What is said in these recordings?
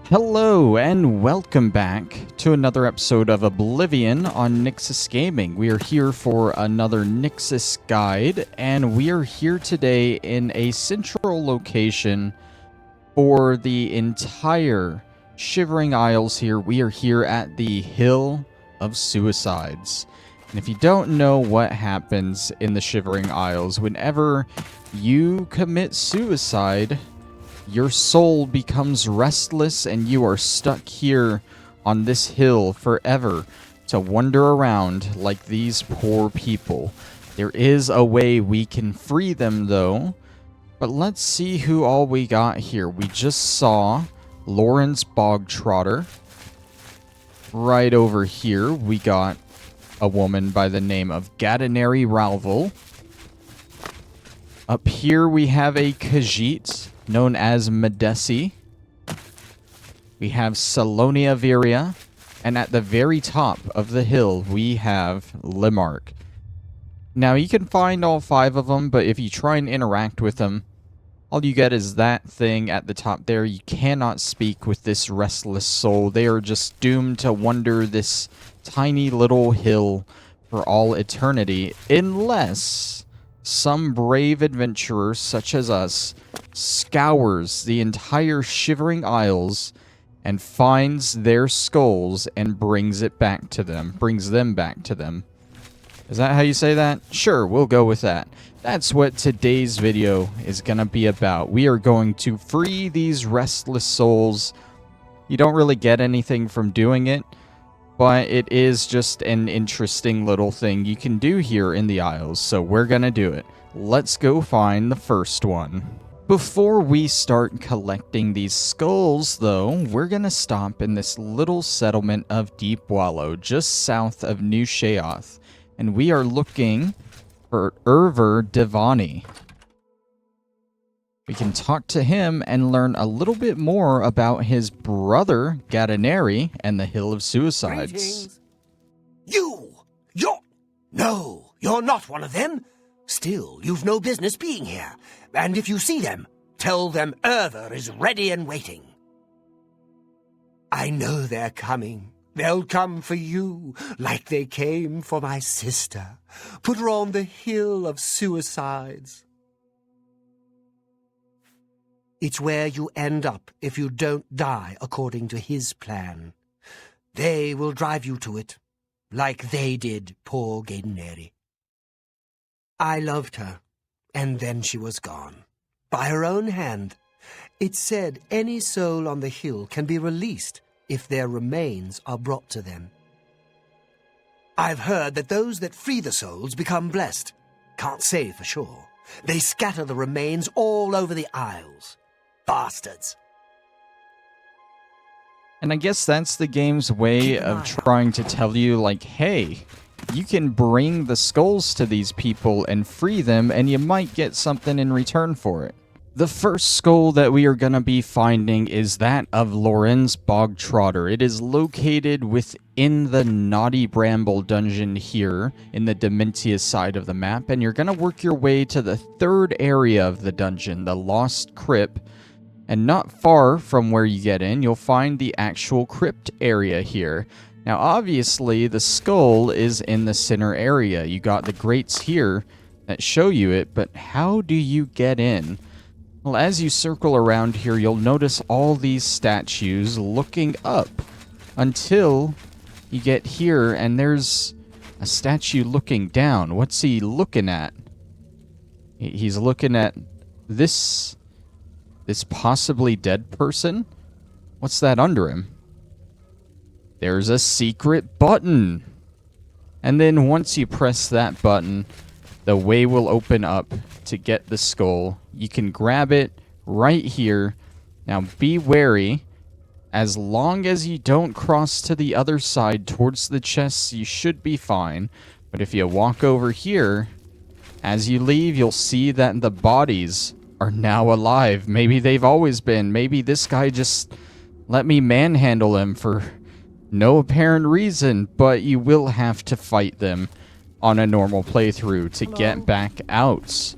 Hello and welcome back to another episode of Oblivion on Nyxus Gaming. We are here for another Nyxus guide, and we are here today in a central location for the entire Shivering Isles here. We are here at the Hill of Suicides. And if you don't know what happens in the Shivering Isles, whenever you commit suicide, your soul becomes restless and you are stuck here on this hill forever to wander around like these poor people. There is a way we can free them though, but let's see who all we got here. We just saw Lorenz Bog-Trotter. Right over here we got a woman by the name of Gadeneri Ralvel. Up here we have a Khajiit known as Medesi. We have Salonia Viria, and at the very top of the hill we have Limark. Now you can find all 5 of them, but if you try and interact with them, all you get is that thing at the top there. You cannot speak with this restless soul. They are just doomed to wander this tiny little hill for all eternity, unless some brave adventurer such as us scours the entire Shivering Isles and finds their skulls and brings them back to them. Is that how you say that? Sure, we'll go with that. That's what today's video is gonna be about. We are going to free these restless souls. You don't really get anything from doing it, but it is just an interesting little thing you can do here in the Isles, so we're gonna do it. Let's go find the first one. Before we start collecting these skulls, though, we're gonna stop in this little settlement of Deepwallow, just south of New Sheoth, and we are looking for Urver Devani. We can talk to him and learn a little bit more about his brother, Gadeneri, and the Hill of Suicides. Greetings. You're not one of them. Still, you've no business being here. And if you see them, tell them Urver is ready and waiting. I know they're coming. They'll come for you, like they came for my sister. Put her on the Hill of Suicides. It's where you end up if you don't die according to his plan. They will drive you to it, like they did poor Gadeneri. I loved her, and then she was gone. By her own hand. It said any soul on the hill can be released if their remains are brought to them. I've heard that those that free the souls become blessed. Can't say for sure. They scatter the remains all over the Isles. Bastards. And I guess that's the game's way of trying to tell you, like, hey, you can bring the skulls to these people and free them, and you might get something in return for it. The first skull that we are going to be finding is that of Lorenz Bog-Trotter. It is located within the Naughty Bramble dungeon here in the Dementia side of the map, and you're going to work your way to the 3rd area of the dungeon, the Lost Crypt. And not far from where you get in, you'll find the actual crypt area here. Now, obviously, the skull is in the center area. You got the grates here that show you it, but how do you get in? Well, as you circle around here, you'll notice all these statues looking up until you get here, and there's a statue looking down. What's he looking at? He's looking at this possibly dead person? What's that under him? There's a secret button. And then once you press that button, the way will open up to get the skull. You can grab it right here. Now be wary. As long as you don't cross to the other side towards the chests, you should be fine. But if you walk over here, as you leave, you'll see that the bodies are now alive. Maybe they've always been. Maybe this guy just let me manhandle him for no apparent reason, but you will have to fight them on a normal playthrough to get back out.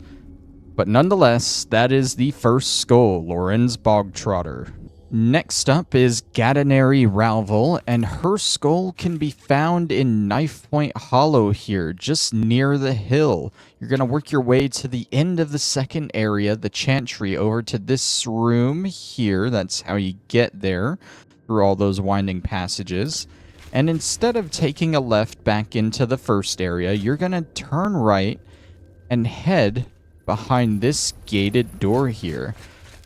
But nonetheless, that is the first skull, Lorenz Bog-Trotter. Next up is Gadeneri Ralvel, and her skull can be found in Knife Point Hollow here, just near the hill. You're going to work your way to the end of the second area, the Chantry, over to this room here. That's how you get there, through all those winding passages. And instead of taking a left back into the first area, you're going to turn right and head behind this gated door here.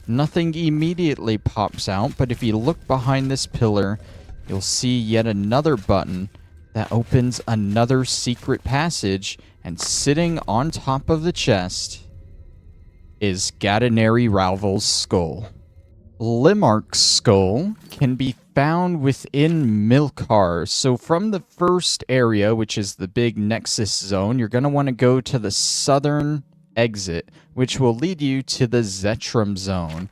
Nothing immediately pops out, but if you look behind this pillar, you'll see yet another button that opens another secret passage, and sitting on top of the chest is Gadeneri Ralvel's skull. Limark's skull can be found within Milkar. So from the first area, which is the big Nexus zone, you're going to want to go to the southern exit, which will lead you to the Zetrum zone.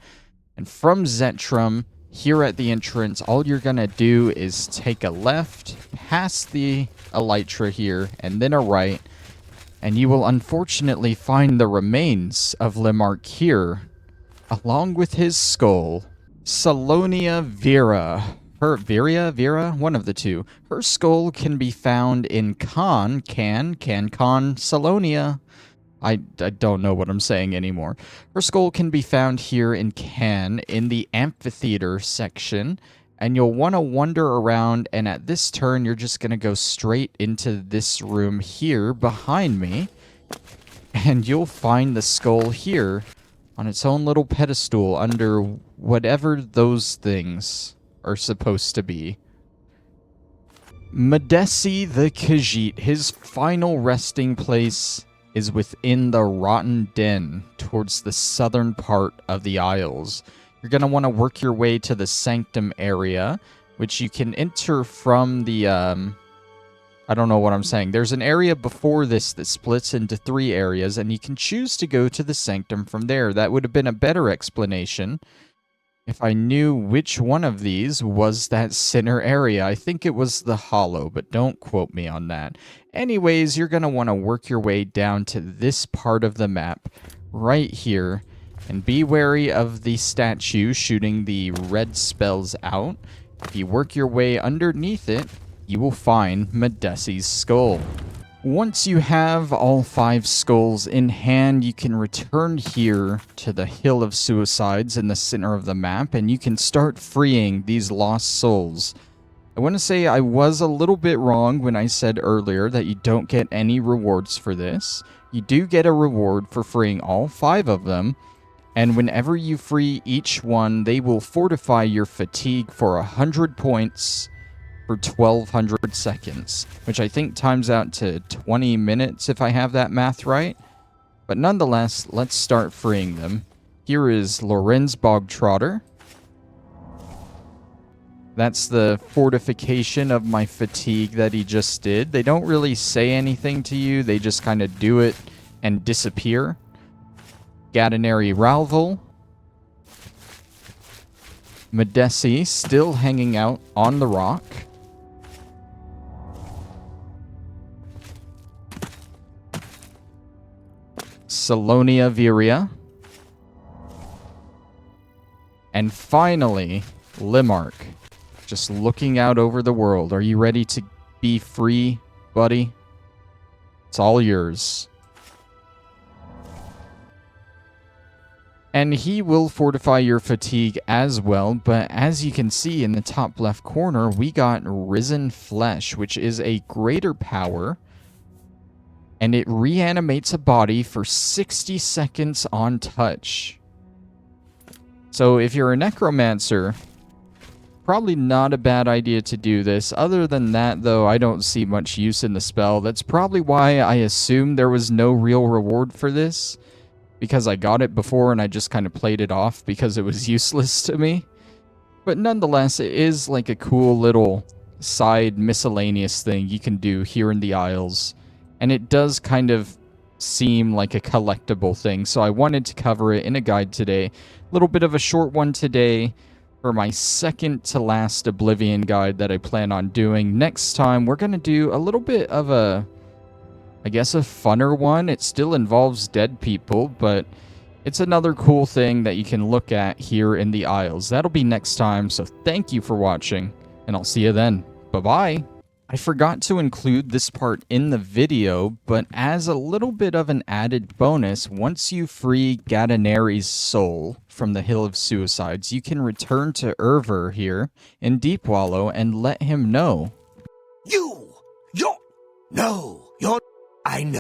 And from Zetrum, here at the entrance, all you're going to do is take a left past the Elytra here, and then a right, and you will unfortunately find the remains of Limark here, along with his skull. Salonia Viria. Viria? One of the two. Her skull can be found in Salonia. I don't know what I'm saying anymore. Her skull can be found here in in the amphitheater section, and you'll want to wander around, and at this turn, you're just going to go straight into this room here behind me, and you'll find the skull here on its own little pedestal under whatever those things are supposed to be. Madesi the Khajiit, his final resting place is within the Rotten Den, towards the southern part of the Isles. You're going to want to work your way to the Sanctum area, which you can enter from the, I don't know what I'm saying. There's an area before this that splits into 3 areas, and you can choose to go to the Sanctum from there. That would have been a better explanation if I knew which one of these was that center area. I think it was the Hollow, but don't quote me on that. Anyways, you're going to want to work your way down to this part of the map right here, and be wary of the statue shooting the red spells out. If you work your way underneath it, you will find Madesi's skull. Once you have all 5 skulls in hand, you can return here to the Hill of Suicides in the center of the map, and you can start freeing these lost souls. I want to say I was a little bit wrong when I said earlier that you don't get any rewards for this. You do get a reward for freeing all 5 of them, and whenever you free each one, they will fortify your fatigue for 100 points for 1200 seconds, which I think times out to 20 minutes if I have that math right. But nonetheless, let's start freeing them. Here is Lorenz Bog-Trotter. That's the fortification of my fatigue that he just did. They don't really say anything to you, they just kind of do it and disappear. Gadeneri Ralvel. Madesi still hanging out on the rock. Salonia Viria. And finally, Limark. Just looking out over the world. Are you ready to be free, buddy? It's all yours. And he will fortify your fatigue as well, but as you can see in the top left corner, we got Risen Flesh, which is a greater power, and it reanimates a body for 60 seconds on touch. So if you're a necromancer, probably not a bad idea to do this. Other than that, though, I don't see much use in the spell. That's probably why I assumed there was no real reward for this, because I got it before and I just kind of played it off because it was useless to me. But nonetheless, it is like a cool little side miscellaneous thing you can do here in the Isles. And it does kind of seem like a collectible thing, so I wanted to cover it in a guide today. A little bit of a short one today for my second to last Oblivion guide that I plan on doing. Next time, we're going to do a little bit of a, I guess, a funner one. It still involves dead people, but It's another cool thing that you can look at here in the Isles. That'll be next time, so thank you for watching, and I'll see you then. Bye-bye! I forgot to include this part in the video, but as a little bit of an added bonus, once you free Gadeneri's soul from the Hill of Suicides, you can return to Erver here in Deepwallow and let him know. I know.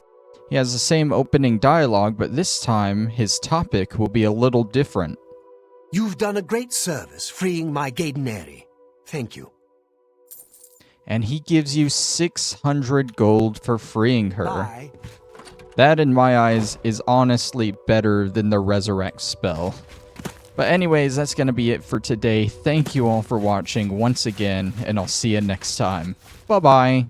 He has the same opening dialogue, but this time his topic will be a little different. You've done a great service freeing my Gadeneri. Thank you. And he gives you 600 gold for freeing her. Bye. That, in my eyes, is honestly better than the resurrect spell. But anyways, that's going to be it for today. Thank you all for watching once again, and I'll see you next time. Bye-bye.